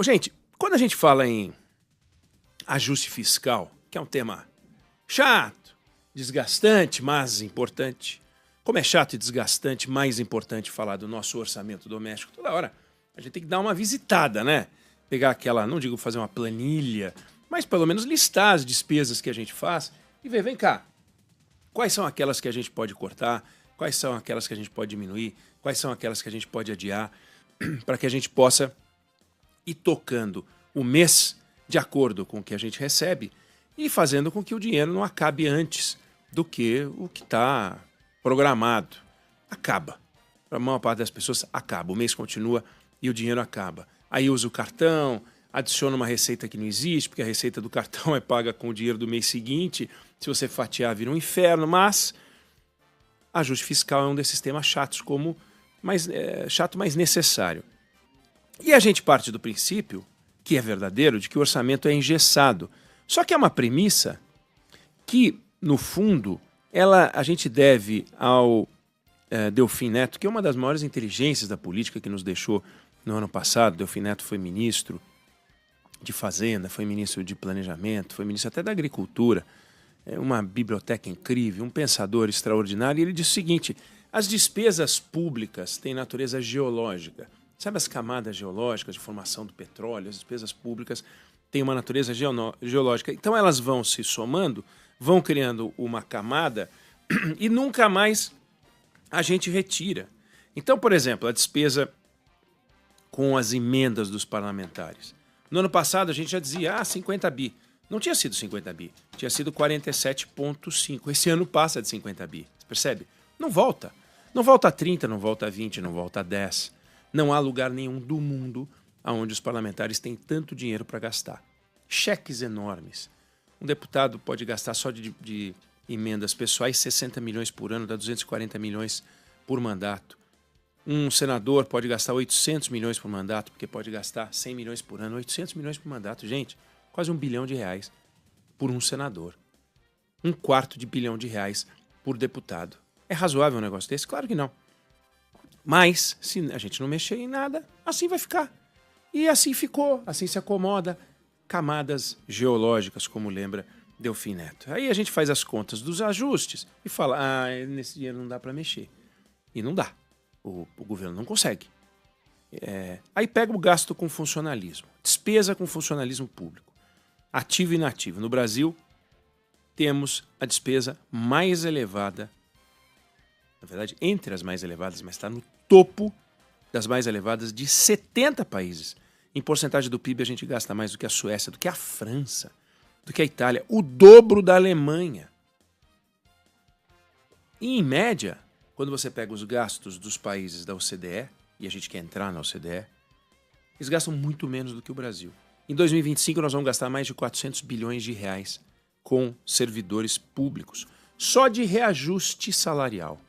Gente, quando a gente fala em ajuste fiscal, que é um tema chato, desgastante, mas importante. Como é chato e desgastante, mais importante falar do nosso orçamento doméstico. Toda hora a gente tem que dar uma visitada, né? Pegar aquela, não digo fazer uma planilha, mas pelo menos listar as despesas que a gente faz e ver, vem cá, quais são aquelas que a gente pode cortar, quais são aquelas que a gente pode diminuir, quais são aquelas que a gente pode adiar, para que a gente possa ir tocando o mês de acordo com o que a gente recebe e fazendo com que o dinheiro não acabe antes do que o que está programado. Acaba. Para a maior parte das pessoas, acaba. O mês continua e o dinheiro acaba. Aí usa o cartão, adiciona uma receita que não existe, porque a receita do cartão é paga com o dinheiro do mês seguinte. Se você fatiar, vira um inferno. Mas ajuste fiscal é um desses temas chatos, chato, mas necessário. E a gente parte do princípio, que é verdadeiro, de que o orçamento é engessado. Só que é uma premissa que, no fundo, a gente deve ao Delfim Neto, que é uma das maiores inteligências da política que nos deixou no ano passado. Delfim Neto foi ministro de Fazenda, foi ministro de Planejamento, foi ministro até da Agricultura. É uma biblioteca incrível, um pensador extraordinário. E ele disse o seguinte: as despesas públicas têm natureza geológica. Sabe as camadas geológicas de formação do petróleo? As despesas públicas têm uma natureza geológica. Então elas vão se somando, vão criando uma camada e nunca mais a gente retira. Então, por exemplo, a despesa com as emendas dos parlamentares. No ano passado a gente já dizia 50 bi. Não tinha sido 50 bi, tinha sido 47,5. Esse ano passa de 50 bi. Você percebe? Não volta. Não volta a 30, não volta a 20, não volta a 10. Não há lugar nenhum do mundo onde os parlamentares têm tanto dinheiro para gastar. Cheques enormes. Um deputado pode gastar só de emendas pessoais 60 milhões por ano, dá 240 milhões por mandato. Um senador pode gastar 800 milhões por mandato, porque pode gastar 100 milhões por ano. 800 milhões por mandato, gente, quase R$1 bilhão por um senador. R$250 milhões por deputado. É razoável um negócio desse? Claro que não. Mas, se a gente não mexer em nada, assim vai ficar. E assim ficou, assim se acomoda. Camadas geológicas, como lembra Delfim Neto. Aí a gente faz as contas dos ajustes e fala, nesse dinheiro não dá para mexer. E não dá. O governo não consegue. Aí pega o gasto com funcionalismo. Despesa com funcionalismo público. Ativo e inativo. No Brasil, temos a despesa mais elevada, na verdade, entre as mais elevadas, mas está no topo das mais elevadas de 70 países. Em porcentagem do PIB, a gente gasta mais do que a Suécia, do que a França, do que a Itália, o dobro da Alemanha. E, em média, quando você pega os gastos dos países da OCDE, e a gente quer entrar na OCDE, eles gastam muito menos do que o Brasil. Em 2025, nós vamos gastar mais de R$400 bilhões com servidores públicos, só de reajuste salarial.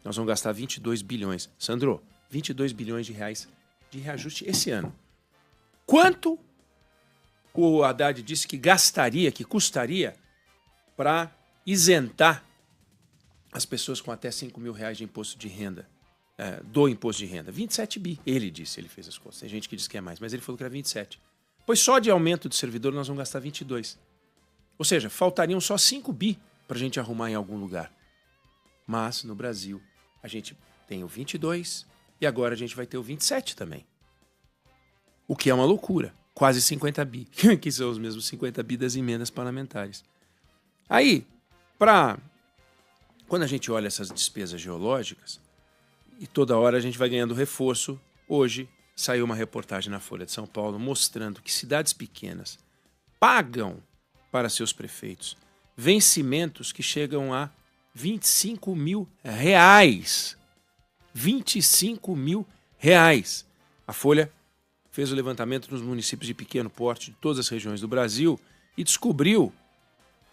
Nós vamos gastar 22 bilhões. Sandro, 22 bilhões de reais de reajuste esse ano. Quanto o Haddad disse que gastaria, que custaria para isentar as pessoas com até R$5 mil de imposto de renda, do imposto de renda? 27 bi, ele disse, ele fez as contas. Tem gente que diz que é mais, mas ele falou que era 27. Pois só de aumento de servidor nós vamos gastar 22. Ou seja, faltariam só 5 bi para a gente arrumar em algum lugar. Mas no Brasil a gente tem o 22 e agora a gente vai ter o 27 também. O que é uma loucura. Quase 50 bi, que são os mesmos 50 bi das emendas parlamentares. Aí, quando a gente olha essas despesas geológicas, e toda hora a gente vai ganhando reforço, hoje saiu uma reportagem na Folha de São Paulo mostrando que cidades pequenas pagam para seus prefeitos vencimentos que chegam a R$25 mil. 25 mil reais. A Folha fez o levantamento nos municípios de pequeno porte de todas as regiões do Brasil e descobriu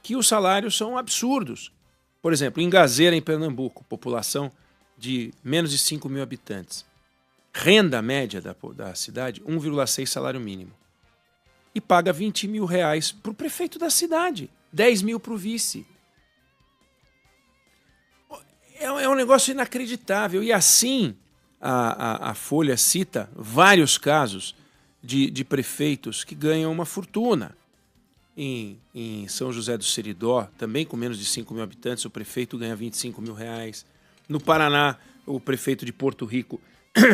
que os salários são absurdos. Por exemplo, em Gazeira, em Pernambuco, população de menos de 5 mil habitantes. Renda média da cidade, 1,6 salário mínimo. E paga R$20 mil para o prefeito da cidade, 10 mil para o vice. É um negócio inacreditável. E assim, a Folha cita vários casos de prefeitos que ganham uma fortuna. Em São José do Seridó, também com menos de 5 mil habitantes, o prefeito ganha 25 mil reais. No Paraná, o prefeito de Porto Rico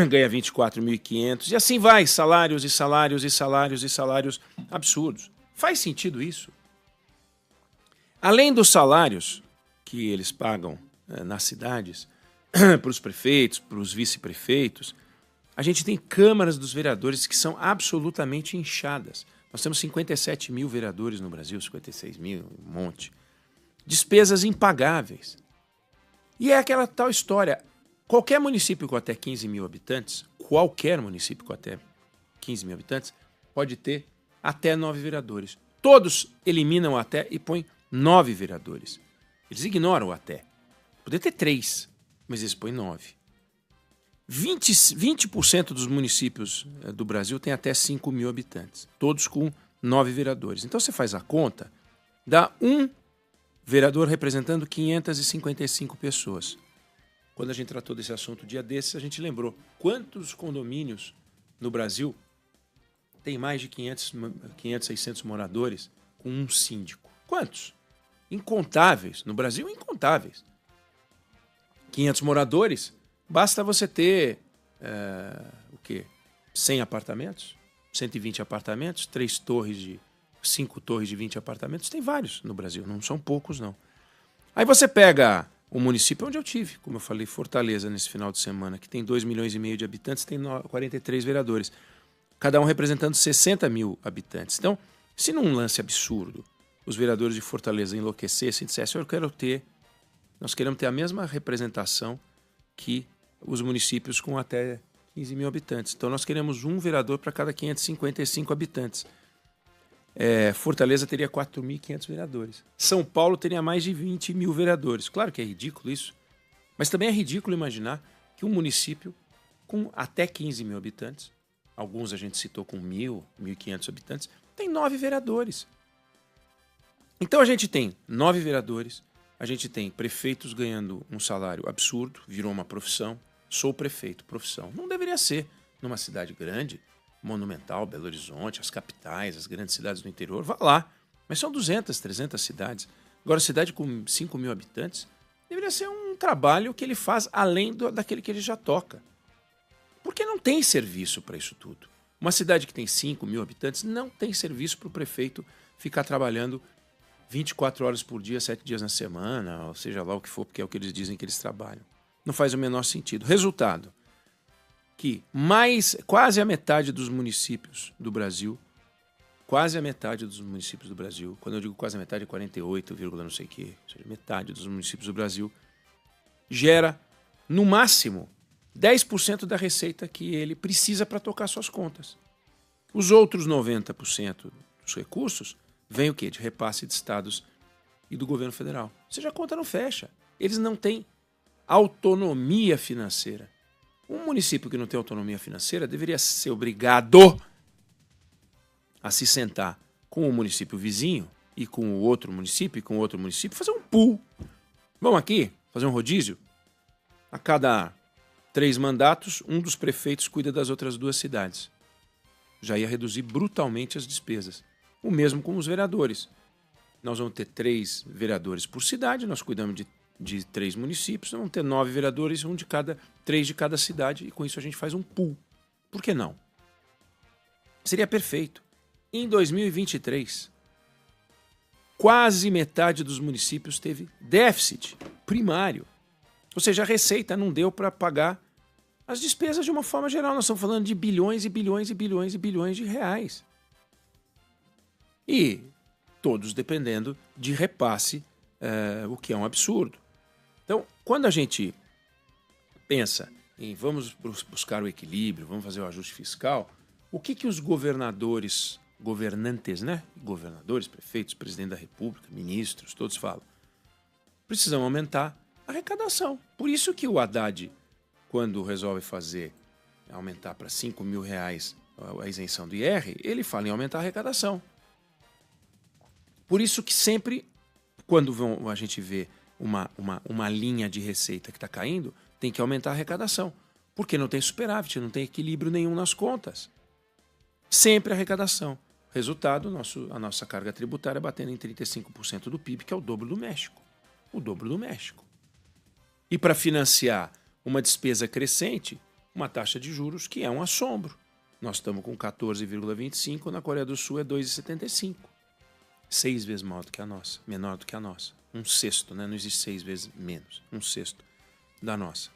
ganha 24.500. E assim vai, salários e salários e salários e salários absurdos. Faz sentido isso? Além dos salários que eles pagam nas cidades, para os prefeitos, para os vice-prefeitos, a gente tem câmaras dos vereadores que são absolutamente inchadas. Nós temos 57 mil vereadores no Brasil, 56 mil, um monte. Despesas impagáveis. E é aquela tal história. Qualquer município com até 15 mil habitantes, pode ter até 9 vereadores. Todos eliminam o até e põem 9 vereadores. Eles ignoram o até. Poderia ter 3, mas eles põem 9. 20% dos municípios do Brasil tem até 5 mil habitantes, todos com 9 vereadores. Então você faz a conta, dá um vereador representando 555 pessoas. Quando a gente tratou desse assunto um dia desses, a gente lembrou quantos condomínios no Brasil tem mais de 500, 600 moradores com um síndico. Quantos? Incontáveis. No Brasil, incontáveis. 500 moradores... Basta você ter, 100 apartamentos, 120 apartamentos, 5 torres de 20 apartamentos. Tem vários no Brasil, não são poucos, não. Aí você pega o município onde eu tive, como eu falei, Fortaleza, nesse final de semana, que tem 2,5 milhões de habitantes, tem 43 vereadores. Cada um representando 60 mil habitantes. Então, se num lance absurdo os vereadores de Fortaleza enlouquecessem e dissessem, nós queremos ter a mesma representação que os municípios com até 15 mil habitantes. Então, nós queremos um vereador para cada 555 habitantes. Fortaleza teria 4.500 vereadores. São Paulo teria mais de 20 mil vereadores. Claro que é ridículo isso, mas também é ridículo imaginar que um município com até 15 mil habitantes, alguns a gente citou com 1.000, 1.500 habitantes, tem 9 vereadores. Então, a gente tem 9 vereadores, a gente tem prefeitos ganhando um salário absurdo, virou uma profissão. Sou prefeito, profissão. Não deveria ser numa cidade grande, monumental, Belo Horizonte, as capitais, as grandes cidades do interior. Vá lá. Mas são 200, 300 cidades. Agora, cidade com 5 mil habitantes, deveria ser um trabalho que ele faz além daquele que ele já toca. Porque não tem serviço para isso tudo. Uma cidade que tem 5 mil habitantes não tem serviço para o prefeito ficar trabalhando 24 horas por dia, 7 dias na semana, ou seja lá o que for, porque é o que eles dizem que eles trabalham. Não faz o menor sentido. Resultado, que quase a metade dos municípios do Brasil, quando eu digo quase a metade, é 48, não sei o quê, ou seja, metade dos municípios do Brasil, gera, no máximo, 10% da receita que ele precisa para tocar suas contas. Os outros 90% dos recursos vem o quê? De repasse de estados e do governo federal. Ou seja, a conta não fecha. Eles não têm autonomia financeira. Um município que não tem autonomia financeira deveria ser obrigado a se sentar com o município vizinho e com o outro município fazer um pool. Vamos aqui fazer um rodízio? A cada 3 mandatos, um dos prefeitos cuida das outras 2 cidades. Já ia reduzir brutalmente as despesas. O mesmo com os vereadores. Nós vamos ter 3 vereadores por cidade, nós cuidamos de 3 municípios, vamos ter 9 vereadores, 3 de cada cidade, e com isso a gente faz um pool. Por que não? Seria perfeito. Em 2023, quase metade dos municípios teve déficit primário. Ou seja, a receita não deu para pagar as despesas de uma forma geral. Nós estamos falando de bilhões e bilhões e bilhões e bilhões de reais. E todos dependendo de repasse, o que é um absurdo. Então, quando a gente pensa em vamos buscar o equilíbrio, vamos fazer o ajuste fiscal, o que os governantes, né? Governadores, prefeitos, presidente da República, ministros, todos falam? Precisam aumentar a arrecadação. Por isso que o Haddad, quando resolve aumentar para 5 mil reais a isenção do IR, ele fala em aumentar a arrecadação. Por isso que sempre, quando a gente vê uma linha de receita que está caindo, tem que aumentar a arrecadação. Porque não tem superávit, não tem equilíbrio nenhum nas contas. Sempre arrecadação. Resultado, a nossa carga tributária batendo em 35% do PIB, que é o dobro do México. O dobro do México. E para financiar uma despesa crescente, uma taxa de juros que é um assombro. Nós estamos com 14,25%, na Coreia do Sul é 2,75%. 6 vezes maior do que a nossa, menor do que a nossa. Um sexto, né? Não existe 6 vezes menos. Um sexto da nossa.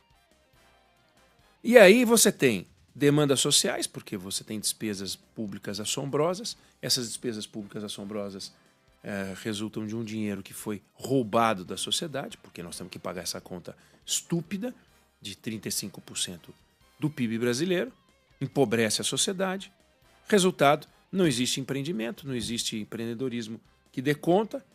E aí você tem demandas sociais, porque você tem despesas públicas assombrosas. Essas despesas públicas assombrosas resultam de um dinheiro que foi roubado da sociedade, porque nós temos que pagar essa conta estúpida de 35% do PIB brasileiro, empobrece a sociedade. Resultado, não existe empreendimento, não existe empreendedorismo que dê conta,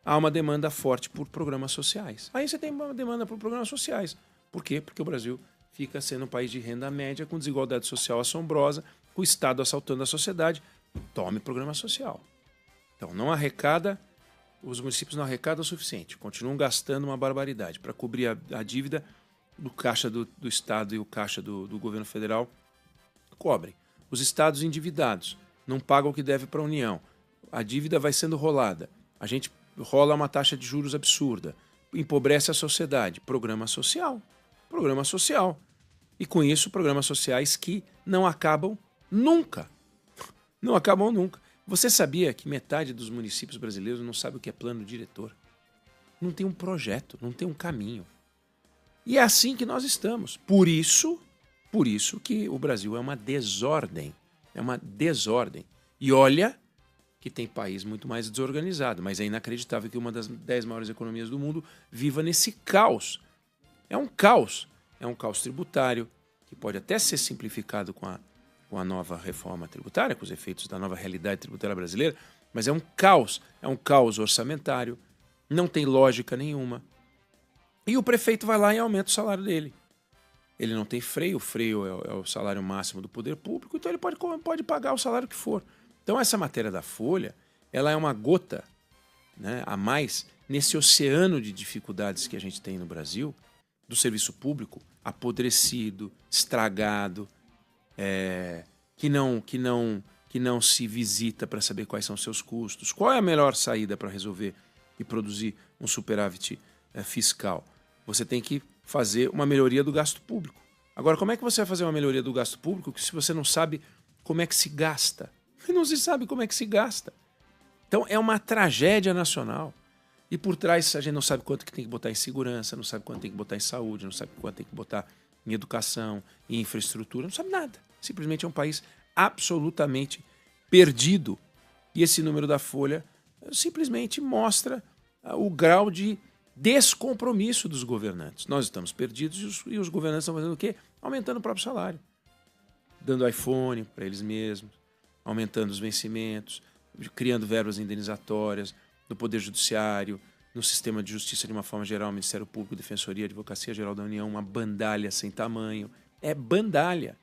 há uma demanda forte por programas sociais. Aí você tem uma demanda por programas sociais. Por quê? Porque o Brasil fica sendo um país de renda média, com desigualdade social assombrosa, com o Estado assaltando a sociedade. Tome programa social. Então, não arrecada, os municípios não arrecadam o suficiente, continuam gastando uma barbaridade para cobrir a dívida do caixa do Estado e o caixa do governo federal. Cobrem. Os estados endividados não pagam o que deve para a União. A dívida vai sendo rolada. A gente rola uma taxa de juros absurda. Empobrece a sociedade. Programa social. Programa social. E com isso, programas sociais que não acabam nunca. Não acabam nunca. Você sabia que metade dos municípios brasileiros não sabe o que é plano diretor? Não tem um projeto, não tem um caminho. E é assim que nós estamos. Por isso que o Brasil é uma desordem. É uma desordem. E olha que tem país muito mais desorganizado, mas é inacreditável que uma das 10 maiores economias do mundo viva nesse caos. É um caos. É um caos tributário, que pode até ser simplificado com a nova reforma tributária, com os efeitos da nova realidade tributária brasileira, mas é um caos orçamentário, não tem lógica nenhuma. E o prefeito vai lá e aumenta o salário dele. Ele não tem freio, o freio é o salário máximo do poder público, então ele pode pagar o salário que for. Então essa matéria da Folha, ela é uma gota, né, a mais nesse oceano de dificuldades que a gente tem no Brasil, do serviço público apodrecido, estragado, que não se visita para saber quais são os seus custos, qual é a melhor saída para resolver e produzir um superávit fiscal. Você tem que fazer uma melhoria do gasto público. Agora, como é que você vai fazer uma melhoria do gasto público se você não sabe como é que se gasta? Não se sabe como é que se gasta. Então, é uma tragédia nacional. E por trás, a gente não sabe quanto que tem que botar em segurança, não sabe quanto tem que botar em saúde, não sabe quanto tem que botar em educação, em infraestrutura, não sabe nada. Simplesmente é um país absolutamente perdido. E esse número da Folha simplesmente mostra o grau de descompromisso dos governantes. Nós estamos perdidos e os governantes estão fazendo o quê? Aumentando o próprio salário. Dando iPhone para eles mesmos, aumentando os vencimentos, criando verbas indenizatórias no Poder Judiciário, no sistema de justiça de uma forma geral, Ministério Público, Defensoria, Advocacia Geral da União, uma bandalha sem tamanho. É bandalha.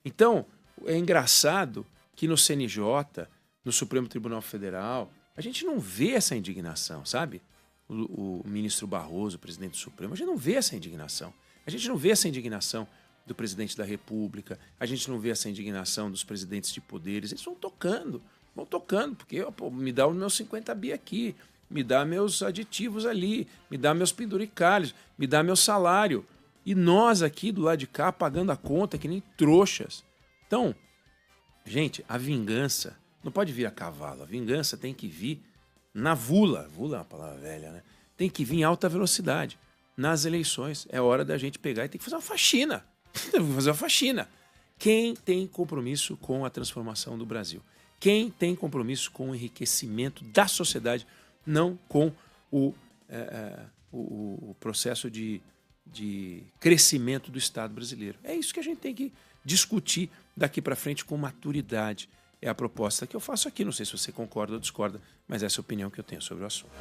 Então, é engraçado que no CNJ, no Supremo Tribunal Federal, a gente não vê essa indignação, sabe? O ministro Barroso, o presidente do Supremo, a gente não vê essa indignação. A gente não vê essa indignação do presidente da República, a gente não vê essa indignação dos presidentes de poderes. Eles vão tocando, porque me dá os meus 50 bi aqui, me dá meus aditivos ali, me dá meus penduricalhos, me dá meu salário. E nós aqui do lado de cá pagando a conta que nem trouxas. Então, gente, a vingança não pode vir a cavalo. A vingança tem que vir na vula. Vula é uma palavra velha, né? Tem que vir em alta velocidade. Nas eleições, é hora da gente pegar e tem que fazer uma faxina. Tem que fazer uma faxina. Quem tem compromisso com a transformação do Brasil? Quem tem compromisso com o enriquecimento da sociedade, não com o processo de crescimento do Estado brasileiro? É isso que a gente tem que discutir daqui para frente com maturidade. É a proposta que eu faço aqui. Não sei se você concorda ou discorda, mas essa é a opinião que eu tenho sobre o assunto.